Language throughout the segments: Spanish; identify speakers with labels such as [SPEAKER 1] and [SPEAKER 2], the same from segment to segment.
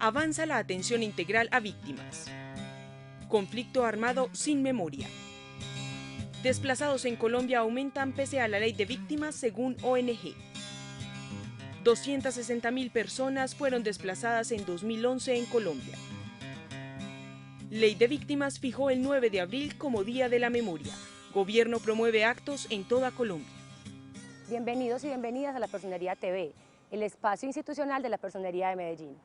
[SPEAKER 1] Avanza la atención integral a víctimas. Conflicto armado sin memoria. Desplazados en Colombia aumentan pese a la ley de víctimas según ONG. 260.000 personas fueron desplazadas en 2011 en Colombia. Ley de Víctimas fijó el 9 de abril como Día de la Memoria. Gobierno promueve actos en toda Colombia.
[SPEAKER 2] Bienvenidos y bienvenidas a La Personería TV, el espacio institucional de la Personería de Medellín.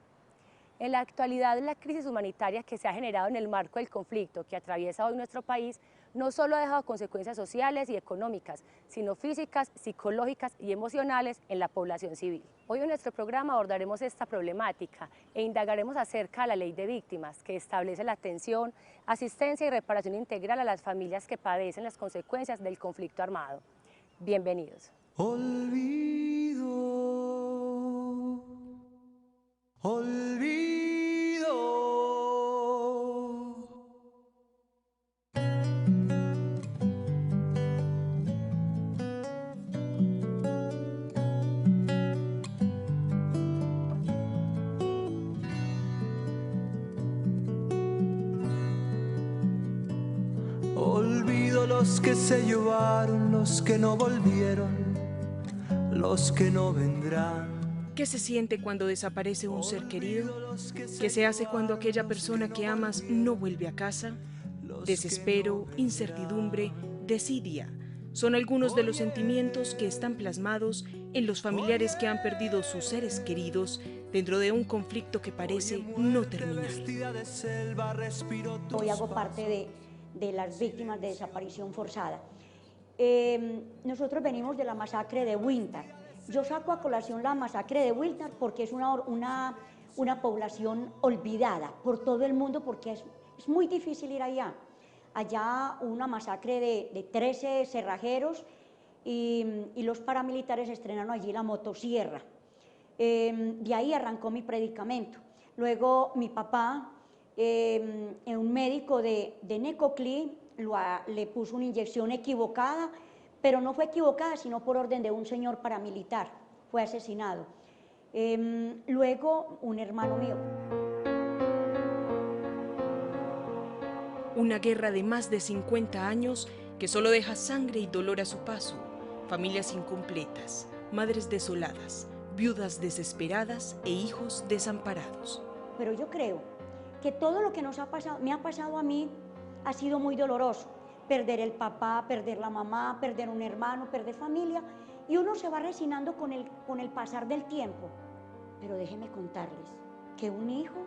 [SPEAKER 2] En la actualidad, la crisis humanitaria que se ha generado en el marco del conflicto que atraviesa hoy nuestro país no solo ha dejado consecuencias sociales y económicas, sino físicas, psicológicas y emocionales en la población civil. Hoy en nuestro programa abordaremos esta problemática e indagaremos acerca de la Ley de Víctimas, que establece la atención, asistencia y reparación integral a las familias que padecen las consecuencias del conflicto armado. Bienvenidos.
[SPEAKER 3] Olvido, olvido. Olvido los que se llevaron, los que no volvieron, los que no vendrán.
[SPEAKER 1] ¿Qué se siente cuando desaparece un ser querido? ¿Qué se hace cuando aquella persona que amas no vuelve a casa? Desespero, incertidumbre, desidia son algunos de los sentimientos que están plasmados en los familiares que han perdido sus seres queridos dentro de un conflicto que parece no terminar.
[SPEAKER 4] Hoy hago parte de las víctimas de desaparición forzada. Nosotros venimos de la masacre de Huíntar. Yo saco a colación la masacre de Huíntar porque es una población olvidada por todo el mundo, porque es muy difícil ir allá. Allá hubo una masacre de 13 cerrajeros y los paramilitares estrenaron allí la motosierra. De ahí arrancó mi predicamento. Luego mi papá, un médico de Necoclí, le puso una inyección equivocada, pero no fue equivocada, sino por orden de un señor paramilitar, fue asesinado. Luego un hermano mío.
[SPEAKER 1] Una guerra de más de 50 años que solo deja sangre y dolor a su paso, familias incompletas, madres desoladas, viudas desesperadas e hijos desamparados.
[SPEAKER 4] Pero yo creo que todo lo que me ha pasado a mí ha sido muy doloroso. Perder el papá, perder la mamá, perder un hermano, perder familia, y uno se va resignando con el pasar del tiempo. Pero déjenme contarles que un hijo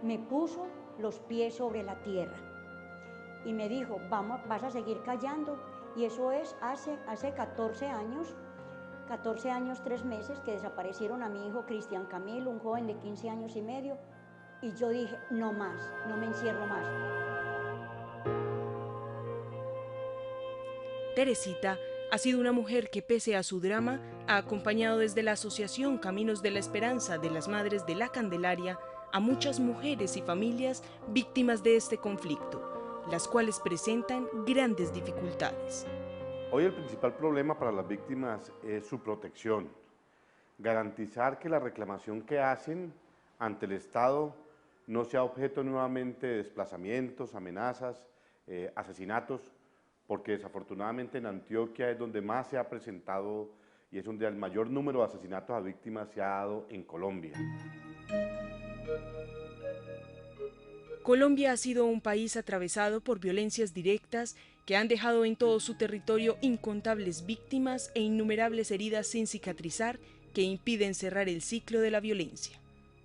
[SPEAKER 4] me puso los pies sobre la tierra y me dijo, vas a seguir callando, y eso es hace 14 años, 3 meses que desaparecieron a mi hijo Cristian Camilo, un joven de 15 años y medio, y yo dije, no más, no me encierro más.
[SPEAKER 1] Teresita ha sido una mujer que, pese a su drama, ha acompañado desde la Asociación Caminos de la Esperanza de las Madres de la Candelaria a muchas mujeres y familias víctimas de este conflicto, las cuales presentan grandes dificultades.
[SPEAKER 5] Hoy el principal problema para las víctimas es su protección, garantizar que la reclamación que hacen ante el Estado no sea objeto nuevamente de desplazamientos, amenazas, asesinatos, porque desafortunadamente en Antioquia es donde más se ha presentado y es donde el mayor número de asesinatos a víctimas se ha dado en Colombia.
[SPEAKER 1] Colombia ha sido un país atravesado por violencias directas que han dejado en todo su territorio incontables víctimas e innumerables heridas sin cicatrizar que impiden cerrar el ciclo de la violencia.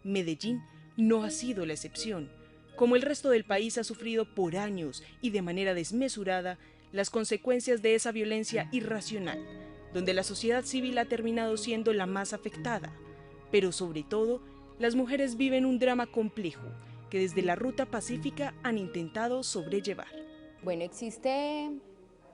[SPEAKER 1] Medellín no ha sido la excepción. Como el resto del país ha sufrido por años y de manera desmesurada las consecuencias de esa violencia irracional, donde la sociedad civil ha terminado siendo la más afectada. Pero sobre todo, las mujeres viven un drama complejo que desde la ruta pacífica han intentado sobrellevar.
[SPEAKER 6] Bueno, existe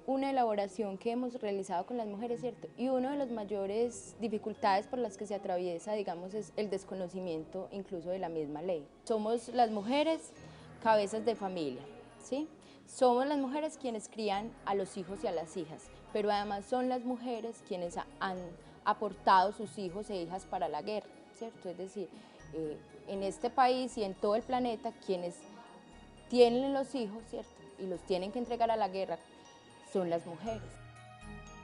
[SPEAKER 6] una elaboración que hemos realizado con las mujeres, ¿cierto? Y una de las mayores dificultades por las que se atraviesa, digamos, es el desconocimiento incluso de la misma ley. Somos las mujeres cabezas de familia, ¿sí? Somos las mujeres quienes crían a los hijos y a las hijas, pero además son las mujeres quienes han aportado sus hijos e hijas para la guerra, ¿cierto? Es decir, en este país y en todo el planeta quienes tienen los hijos, ¿cierto? Y los tienen que entregar a la guerra son las mujeres.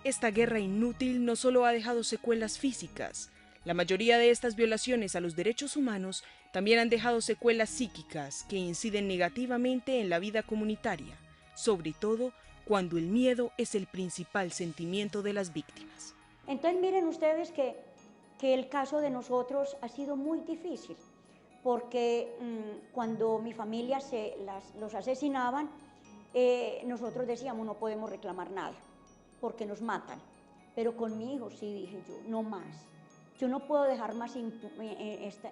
[SPEAKER 1] Esta guerra inútil no solo ha dejado secuelas físicas, la mayoría de estas violaciones a los derechos humanos también han dejado secuelas psíquicas que inciden negativamente en la vida comunitaria, sobre todo cuando el miedo es el principal sentimiento de las víctimas.
[SPEAKER 4] Entonces miren ustedes que el caso de nosotros ha sido muy difícil, porque cuando mi familia los asesinaban, nosotros decíamos no podemos reclamar nada, porque nos matan. Pero con mi hijo sí dije yo, no más. Yo no puedo dejar más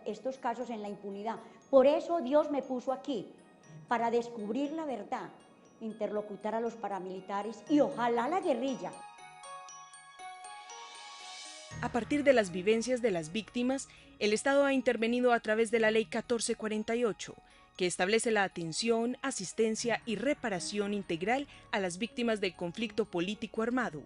[SPEAKER 4] estos casos en la impunidad. Por eso Dios me puso aquí, para descubrir la verdad, interlocutar a los paramilitares y ojalá la guerrilla.
[SPEAKER 1] A partir de las vivencias de las víctimas, el Estado ha intervenido a través de la Ley 1448, que establece la atención, asistencia y reparación integral a las víctimas del conflicto político armado,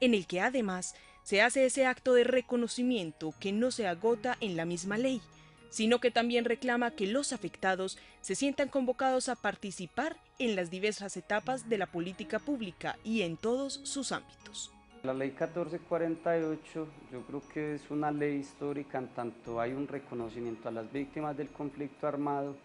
[SPEAKER 1] en el que además se hace ese acto de reconocimiento que no se agota en la misma ley, sino que también reclama que los afectados se sientan convocados a participar en las diversas etapas de la política pública y en todos sus ámbitos.
[SPEAKER 7] La ley 1448 yo creo que es una ley histórica en tanto hay un reconocimiento a las víctimas del conflicto armado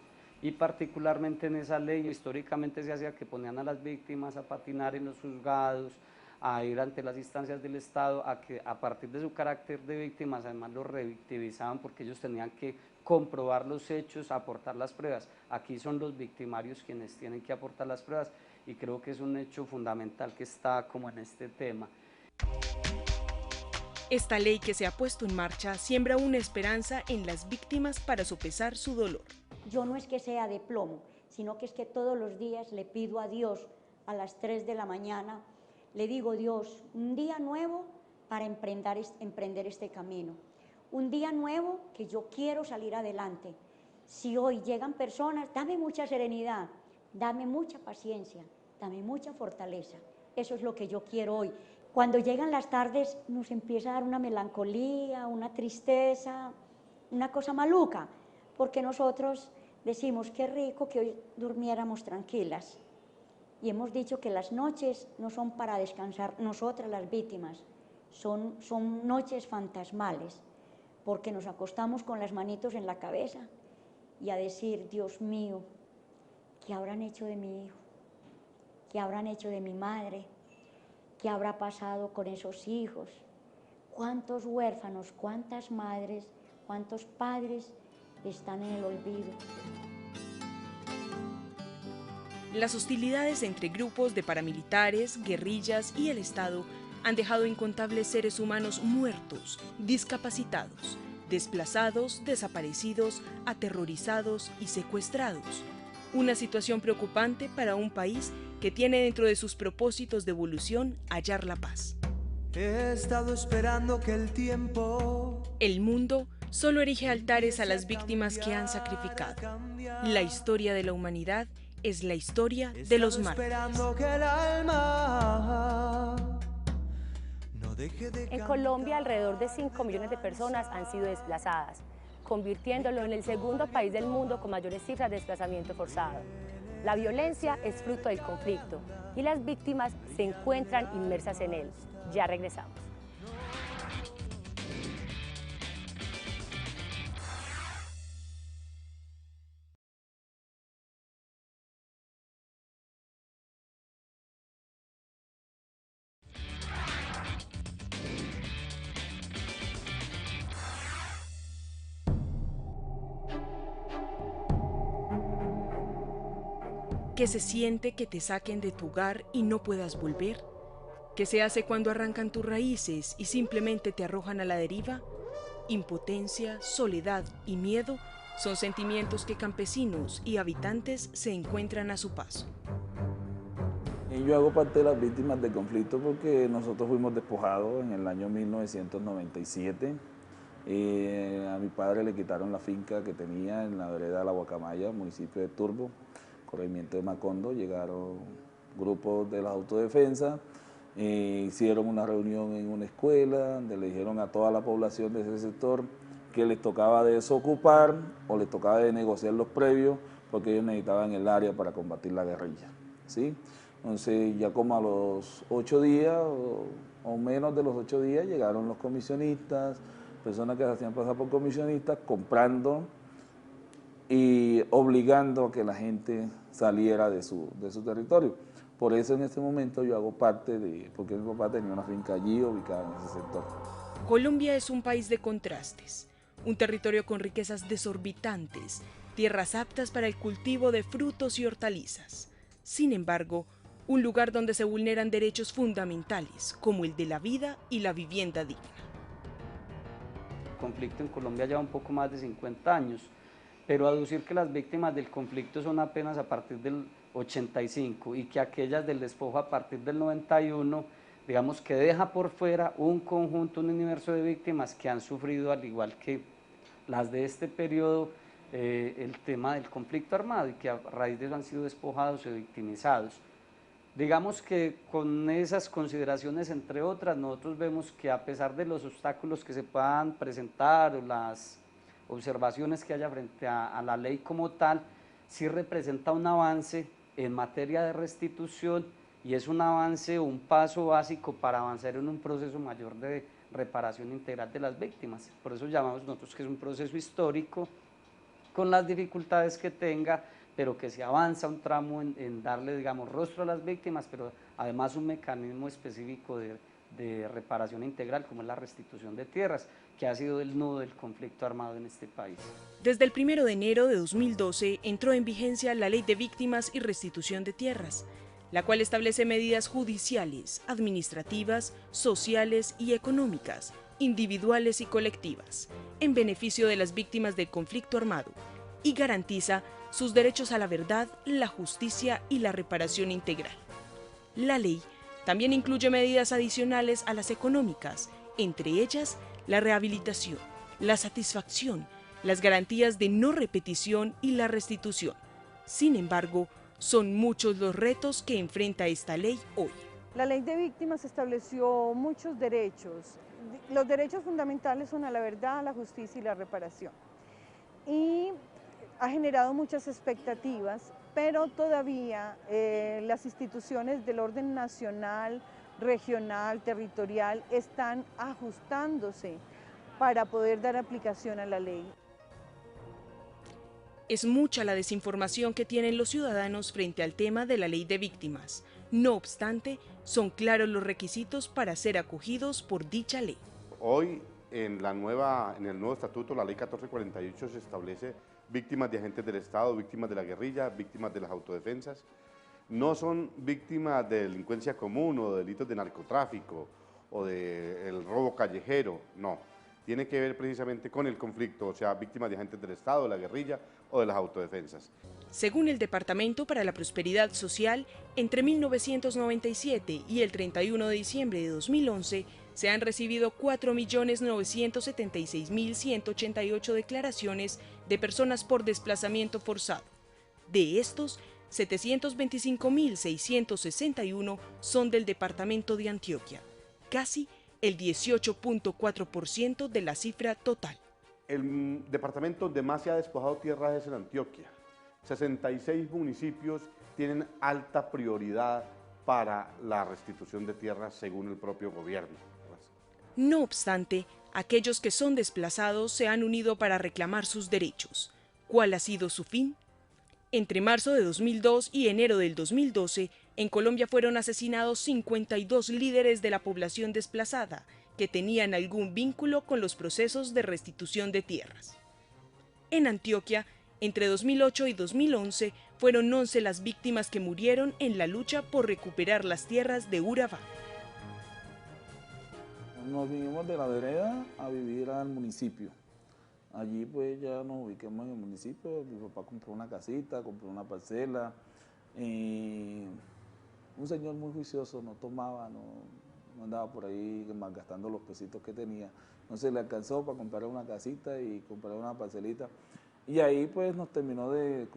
[SPEAKER 7] y particularmente en esa ley históricamente se hacía que ponían a las víctimas a patinar en los juzgados, a ir ante las instancias del Estado, a que a partir de su carácter de víctimas además los revictimizaban porque ellos tenían que comprobar los hechos, aportar las pruebas. Aquí son los victimarios quienes tienen que aportar las pruebas y creo que es un hecho fundamental que está como en este tema.
[SPEAKER 1] Esta ley que se ha puesto en marcha siembra una esperanza en las víctimas para sopesar su dolor.
[SPEAKER 4] Yo no es que sea de plomo, sino que es que todos los días le pido a Dios a las 3 de la mañana, le digo, Dios, un día nuevo para emprender este camino, un día nuevo que yo quiero salir adelante. Si hoy llegan personas, dame mucha serenidad, dame mucha paciencia, dame mucha fortaleza. Eso es lo que yo quiero hoy. Cuando llegan las tardes nos empieza a dar una melancolía, una tristeza, una cosa maluca, porque nosotros decimos, qué rico que hoy durmiéramos tranquilas. Y hemos dicho que las noches no son para descansar nosotras las víctimas, son noches fantasmales, porque nos acostamos con las manitos en la cabeza y a decir, Dios mío, ¿qué habrán hecho de mi hijo? ¿Qué habrán hecho de mi madre? ¿Qué habrá pasado con esos hijos? ¿Cuántos huérfanos, cuántas madres, cuántos padres están en el olvido?
[SPEAKER 1] Las hostilidades entre grupos de paramilitares, guerrillas y el Estado han dejado incontables seres humanos muertos, discapacitados, desplazados, desaparecidos, aterrorizados y secuestrados. Una situación preocupante para un país que tiene dentro de sus propósitos de evolución hallar la paz.
[SPEAKER 3] He estado esperando que el tiempo...
[SPEAKER 1] El mundo solo erige altares a las víctimas que han sacrificado. La historia de la humanidad es la historia de los mártires.
[SPEAKER 2] En Colombia, alrededor de 5 millones de personas han sido desplazadas, convirtiéndolo en el segundo país del mundo con mayores cifras de desplazamiento forzado. La violencia es fruto del conflicto y las víctimas se encuentran inmersas en él. Ya regresamos.
[SPEAKER 1] ¿Qué se siente que te saquen de tu hogar y no puedas volver? ¿Qué se hace cuando arrancan tus raíces y simplemente te arrojan a la deriva? Impotencia, soledad y miedo son sentimientos que campesinos y habitantes se encuentran a su paso.
[SPEAKER 8] Yo hago parte de las víctimas del conflicto porque nosotros fuimos despojados en el año 1997. A mi padre le quitaron la finca que tenía en la vereda de La Guacamaya, municipio de Turbo, corregimiento de Macondo. Llegaron grupos de la autodefensa, hicieron una reunión en una escuela donde le dijeron a toda la población de ese sector que les tocaba desocupar o les tocaba de negociar los previos porque ellos necesitaban el área para combatir la guerrilla, ¿sí? Entonces ya como a los 8 días o menos de los 8 días llegaron los comisionistas, personas que se hacían pasar por comisionistas, comprando y obligando a que la gente saliera de su territorio. Por eso en este momento yo hago parte porque mi papá tenía una finca allí ubicada en ese sector.
[SPEAKER 1] Colombia es un país de contrastes, un territorio con riquezas desorbitantes, tierras aptas para el cultivo de frutos y hortalizas. Sin embargo, un lugar donde se vulneran derechos fundamentales, como el de la vida y la vivienda digna.
[SPEAKER 7] El conflicto en Colombia lleva un poco más de 50 años, pero aducir que las víctimas del conflicto son apenas a partir del 85 y que aquellas del despojo a partir del 91, digamos que deja por fuera un conjunto, un universo de víctimas que han sufrido, al igual que las de este periodo, el tema del conflicto armado y que a raíz de eso han sido despojados y victimizados. Digamos que con esas consideraciones, entre otras, nosotros vemos que a pesar de los obstáculos que se puedan presentar o las observaciones que haya frente a la ley como tal, sí representa un avance en materia de restitución y es un avance, un paso básico para avanzar en un proceso mayor de reparación integral de las víctimas. Por eso llamamos nosotros que es un proceso histórico con las dificultades que tenga, pero que se avanza un tramo en darle, digamos, rostro a las víctimas, pero además un mecanismo específico de reparación integral, como es la restitución de tierras, que ha sido el nudo del conflicto armado en este país.
[SPEAKER 1] Desde el 1 de enero de 2012 entró en vigencia la Ley de Víctimas y Restitución de Tierras, la cual establece medidas judiciales, administrativas, sociales y económicas, individuales y colectivas, en beneficio de las víctimas del conflicto armado, y garantiza sus derechos a la verdad, la justicia y la reparación integral. La ley también incluye medidas adicionales a las económicas, entre ellas la rehabilitación, la satisfacción, las garantías de no repetición y la restitución. Sin embargo, son muchos los retos que enfrenta esta ley hoy.
[SPEAKER 9] La ley de víctimas estableció muchos derechos. Los derechos fundamentales son a la verdad, la justicia y la reparación. Y ha generado muchas expectativas, pero todavía las instituciones del orden nacional, regional, territorial, están ajustándose para poder dar aplicación a la ley.
[SPEAKER 1] Es mucha la desinformación que tienen los ciudadanos frente al tema de la ley de víctimas. No obstante, son claros los requisitos para ser acogidos por dicha ley.
[SPEAKER 5] Hoy, en el nuevo estatuto, la ley 1448, se establece víctimas de agentes del Estado, víctimas de la guerrilla, víctimas de las autodefensas. No son víctimas de delincuencia común o de delitos de narcotráfico o del robo callejero, no. Tiene que ver precisamente con el conflicto, o sea, víctimas de agentes del Estado, de la guerrilla o de las autodefensas.
[SPEAKER 1] Según el Departamento para la Prosperidad Social, entre 1997 y el 31 de diciembre de 2011, se han recibido 4.976.188 declaraciones de personas por desplazamiento forzado. De estos, 725.661 son del departamento de Antioquia, casi el 18.4% de la cifra total.
[SPEAKER 5] El departamento donde más se ha despojado tierras es en Antioquia. 66 municipios tienen alta prioridad para la restitución de tierras según el propio gobierno.
[SPEAKER 1] No obstante, aquellos que son desplazados se han unido para reclamar sus derechos. ¿Cuál ha sido su fin? Entre marzo de 2002 y enero del 2012, en Colombia fueron asesinados 52 líderes de la población desplazada que tenían algún vínculo con los procesos de restitución de tierras. En Antioquia, entre 2008 y 2011, fueron 11 las víctimas que murieron en la lucha por recuperar las tierras de Urabá.
[SPEAKER 8] Nos vinimos de la vereda a vivir al municipio. Allí pues ya nos ubicamos en el municipio. Mi papá compró una casita, compró una parcela. Un señor muy juicioso, no tomaba, no andaba por ahí malgastando los pesitos que tenía. No se le alcanzó para comprar una casita y comprar una parcelita. Y ahí pues nos terminó de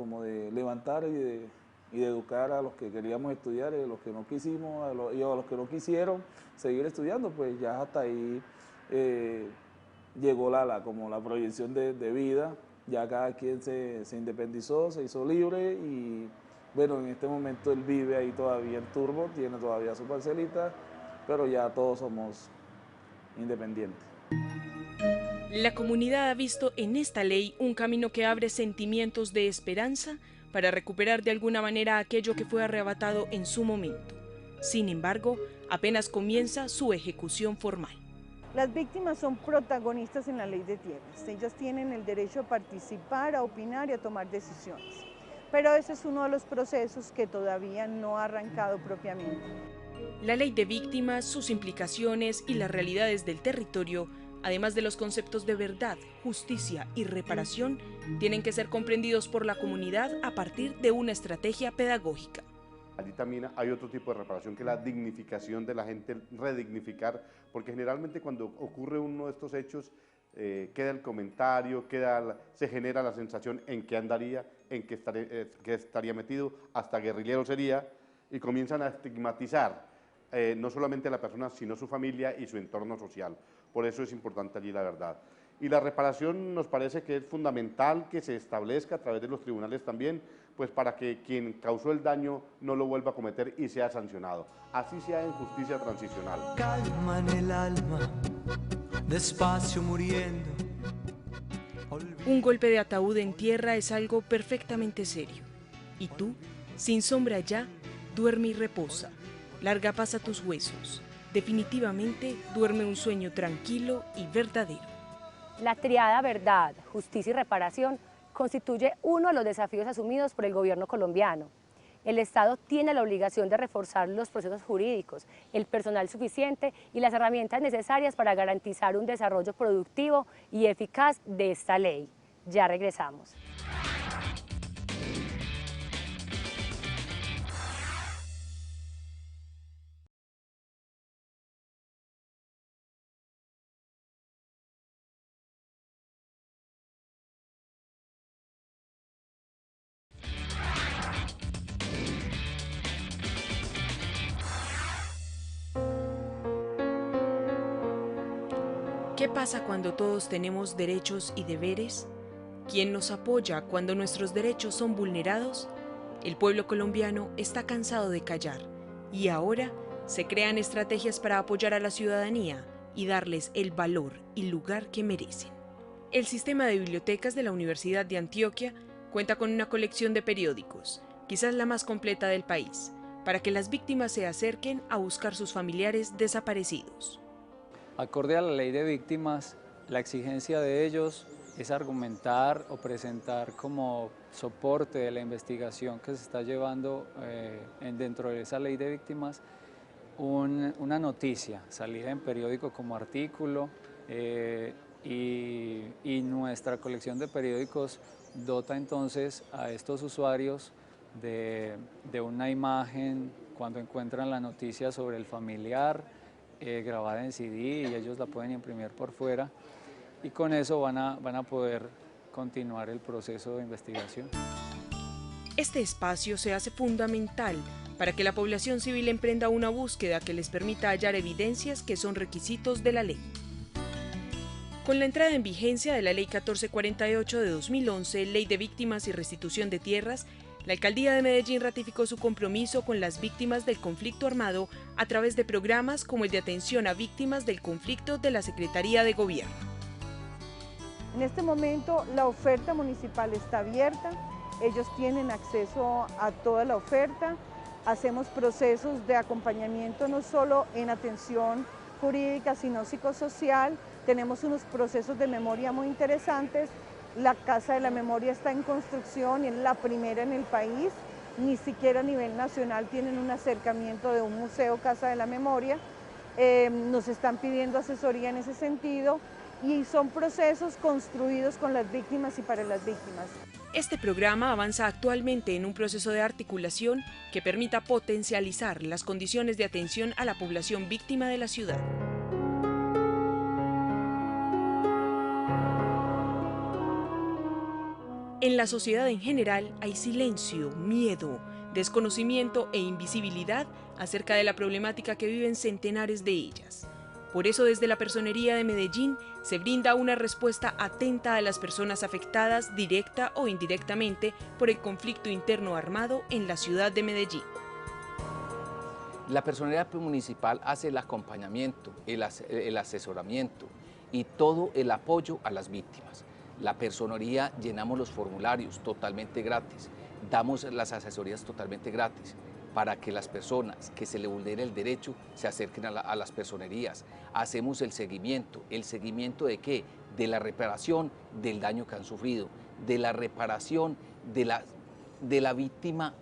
[SPEAKER 8] levantar y de educar a los que queríamos estudiar y a los que no quisimos, y a los que no quisieron seguir estudiando, pues ya hasta ahí llegó como la proyección de vida, ya cada quien se independizó, se hizo libre y bueno, en este momento él vive ahí todavía en Turbo, tiene todavía su parcelita, pero ya todos somos independientes.
[SPEAKER 1] La comunidad ha visto en esta ley un camino que abre sentimientos de esperanza para recuperar de alguna manera aquello que fue arrebatado en su momento. Sin embargo, apenas comienza su ejecución formal.
[SPEAKER 9] Las víctimas son protagonistas en la ley de tierras. Ellas tienen el derecho a participar, a opinar y a tomar decisiones. Pero ese es uno de los procesos que todavía no ha arrancado propiamente.
[SPEAKER 1] La ley de víctimas, sus implicaciones y las realidades del territorio, además de los conceptos de verdad, justicia y reparación, tienen que ser comprendidos por la comunidad a partir de una estrategia pedagógica.
[SPEAKER 5] Allí también hay otro tipo de reparación que es la dignificación de la gente, redignificar, porque generalmente cuando ocurre uno de estos hechos queda el comentario, se genera la sensación en qué andaría, en qué estaría metido, hasta guerrillero sería, y comienzan a estigmatizar no solamente a la persona, sino su familia y su entorno social. Por eso es importante allí la verdad. Y la reparación nos parece que es fundamental que se establezca a través de los tribunales también, pues para que quien causó el daño no lo vuelva a cometer y sea sancionado. Así sea en justicia transicional.
[SPEAKER 3] Calma en el alma, despacio muriendo.
[SPEAKER 1] Un golpe de ataúd en tierra es algo perfectamente serio. Y tú, sin sombra ya, duerme y reposa. Larga paz a tus huesos. Definitivamente duerme un sueño tranquilo y verdadero.
[SPEAKER 2] La triada verdad, justicia y reparación constituye uno de los desafíos asumidos por el gobierno colombiano. El Estado tiene la obligación de reforzar los procesos jurídicos, el personal suficiente y las herramientas necesarias para garantizar un desarrollo productivo y eficaz de esta ley. Ya regresamos.
[SPEAKER 1] ¿Qué pasa cuando todos tenemos derechos y deberes? ¿Quién nos apoya cuando nuestros derechos son vulnerados? El pueblo colombiano está cansado de callar y ahora se crean estrategias para apoyar a la ciudadanía y darles el valor y lugar que merecen. El sistema de bibliotecas de la Universidad de Antioquia cuenta con una colección de periódicos, quizás la más completa del país, para que las víctimas se acerquen a buscar sus familiares desaparecidos.
[SPEAKER 10] Acorde a la ley de víctimas, la exigencia de ellos es argumentar o presentar como soporte de la investigación que se está llevando dentro de esa ley de víctimas una noticia, salida en periódico como artículo y nuestra colección de periódicos dota entonces a estos usuarios de una imagen cuando encuentran la noticia sobre el familiar, grabada en CD y ellos la pueden imprimir por fuera y con eso van a poder continuar el proceso de investigación.
[SPEAKER 1] Este espacio se hace fundamental para que la población civil emprenda una búsqueda que les permita hallar evidencias que son requisitos de la ley. Con la entrada en vigencia de la Ley 1448 de 2011, Ley de Víctimas y Restitución de Tierras, la Alcaldía de Medellín ratificó su compromiso con las víctimas del conflicto armado a través de programas como el de atención a víctimas del conflicto de la Secretaría de Gobierno.
[SPEAKER 9] En este momento la oferta municipal está abierta, ellos tienen acceso a toda la oferta, hacemos procesos de acompañamiento no solo en atención jurídica sino psicosocial, tenemos unos procesos de memoria muy interesantes. La Casa de la Memoria está en construcción, es la primera en el país, ni siquiera a nivel nacional tienen un acercamiento de un museo Casa de la Memoria, nos están pidiendo asesoría en ese sentido y son procesos construidos con las víctimas y para las víctimas.
[SPEAKER 1] Este programa avanza actualmente en un proceso de articulación que permita potencializar las condiciones de atención a la población víctima de la ciudad. En la sociedad en general hay silencio, miedo, desconocimiento e invisibilidad acerca de la problemática que viven centenares de ellas. Por eso desde la Personería de Medellín se brinda una respuesta atenta a las personas afectadas directa o indirectamente por el conflicto interno armado en la ciudad de Medellín.
[SPEAKER 11] La Personería Municipal hace el acompañamiento, el asesoramiento y todo el apoyo a las víctimas. La Personería llenamos los formularios totalmente gratis, damos las asesorías totalmente gratis para que las personas que se le vulnere el derecho se acerquen a las personerías. Hacemos el seguimiento ¿de qué? De la reparación del daño que han sufrido, de la reparación de la víctima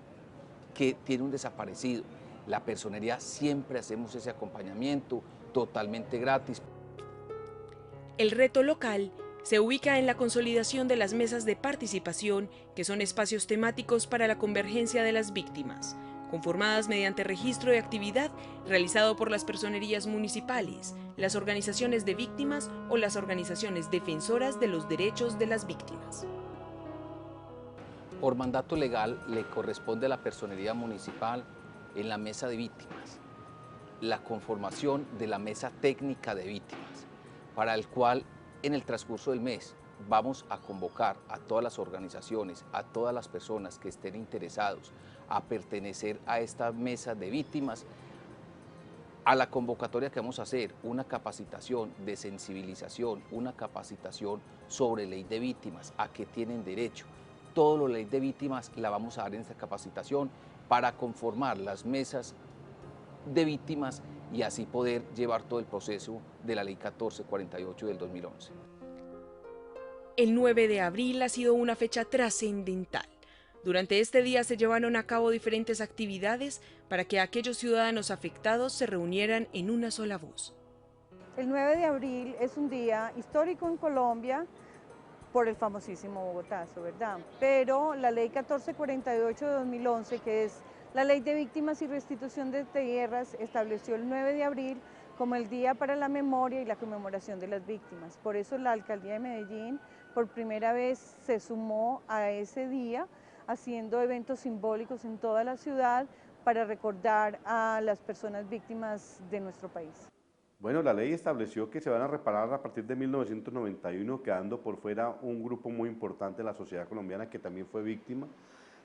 [SPEAKER 11] que tiene un desaparecido. La Personería siempre hacemos ese acompañamiento totalmente gratis.
[SPEAKER 1] El reto local se ubica en la consolidación de las mesas de participación, que son espacios temáticos para la convergencia de las víctimas, conformadas mediante registro de actividad realizado por las personerías municipales, las organizaciones de víctimas o las organizaciones defensoras de los derechos de las víctimas.
[SPEAKER 11] Por mandato legal le corresponde a la Personería Municipal en la mesa de víctimas la conformación de la mesa técnica de víctimas, para el cual en el transcurso del mes vamos a convocar a todas las organizaciones, a todas las personas que estén interesados a pertenecer a esta mesa de víctimas, a la convocatoria que vamos a hacer, una capacitación de sensibilización, una capacitación sobre ley de víctimas, a qué tienen derecho. Todo lo ley de víctimas la vamos a dar en esta capacitación para conformar las mesas de víctimas y así poder llevar todo el proceso de la Ley 1448 del 2011.
[SPEAKER 1] El 9 de abril ha sido una fecha trascendental. Durante este día se llevaron a cabo diferentes actividades para que aquellos ciudadanos afectados se reunieran en una sola voz.
[SPEAKER 9] El 9 de abril es un día histórico en Colombia por el famosísimo Bogotazo, ¿verdad? Pero la Ley 1448 de 2011, que es la Ley de Víctimas y Restitución de Tierras, estableció el 9 de abril como el Día para la Memoria y la Conmemoración de las Víctimas. Por eso la Alcaldía de Medellín por primera vez se sumó a ese día, haciendo eventos simbólicos en toda la ciudad para recordar a las personas víctimas de nuestro país.
[SPEAKER 5] Bueno, la ley estableció que se van a reparar a partir de 1991, quedando por fuera un grupo muy importante de la sociedad colombiana que también fue víctima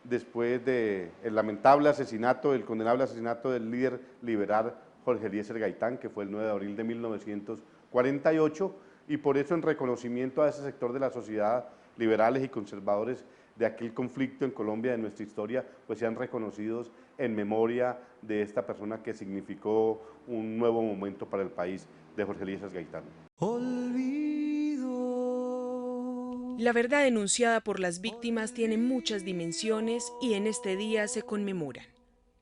[SPEAKER 5] después del lamentable asesinato, el condenable asesinato del líder liberal Jorge Eliezer Gaitán, que fue el 9 de abril de 1948, y por eso en reconocimiento a ese sector de la sociedad, liberales y conservadores de aquel conflicto en Colombia, de nuestra historia, pues sean reconocidos en memoria de esta persona que significó un nuevo momento para el país, de Jorge Eliezer Gaitán.
[SPEAKER 1] La verdad denunciada por las víctimas tiene muchas dimensiones y en este día se conmemoran.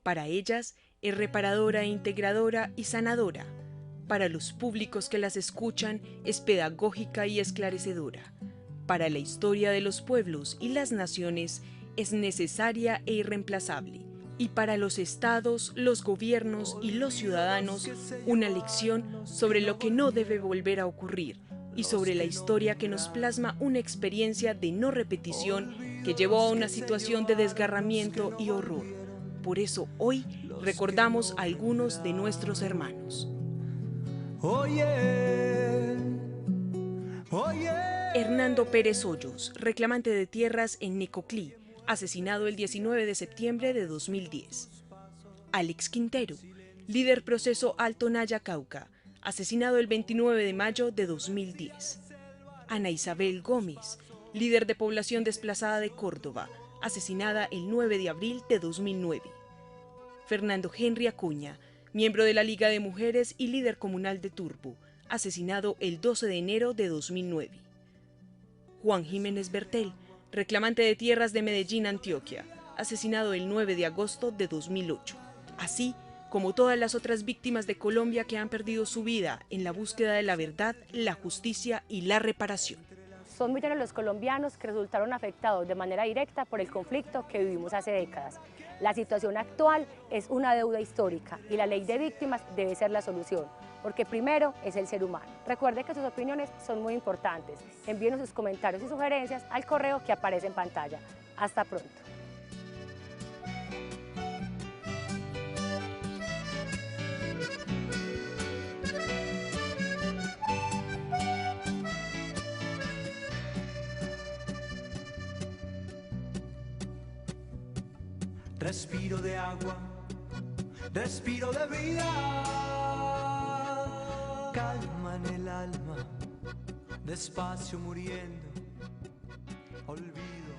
[SPEAKER 1] Para ellas es reparadora, integradora y sanadora. Para los públicos que las escuchan es pedagógica y esclarecedora. Para la historia de los pueblos y las naciones es necesaria e irreemplazable. Y para los estados, los gobiernos y los ciudadanos, una lección sobre lo que no debe volver a ocurrir y sobre la historia que nos plasma una experiencia de no repetición que llevó a una situación de desgarramiento y horror. Por eso hoy recordamos a algunos de nuestros hermanos. Hernando Pérez Hoyos, reclamante de tierras en Necoclí, asesinado el 19 de septiembre de 2010. Alex Quintero, líder proceso Alto Naya Cauca, asesinado el 29 de mayo de 2010. Ana Isabel Gómez, líder de población desplazada de Córdoba, asesinada el 9 de abril de 2009. Fernando Henry Acuña, miembro de la Liga de Mujeres y líder comunal de Turbo, asesinado el 12 de enero de 2009. Juan Jiménez Bertel, reclamante de tierras de Medellín, Antioquia, asesinado el 9 de agosto de 2008. Así como todas las otras víctimas de Colombia que han perdido su vida en la búsqueda de la verdad, la justicia y la reparación.
[SPEAKER 2] Son millones los colombianos que resultaron afectados de manera directa por el conflicto que vivimos hace décadas. La situación actual es una deuda histórica y la ley de víctimas debe ser la solución, porque primero es el ser humano. Recuerde que sus opiniones son muy importantes. Envíenos sus comentarios y sugerencias al correo que aparece en pantalla. Hasta pronto.
[SPEAKER 3] respiro de agua, respiro de vida, calma en el alma, despacio muriendo, olvido.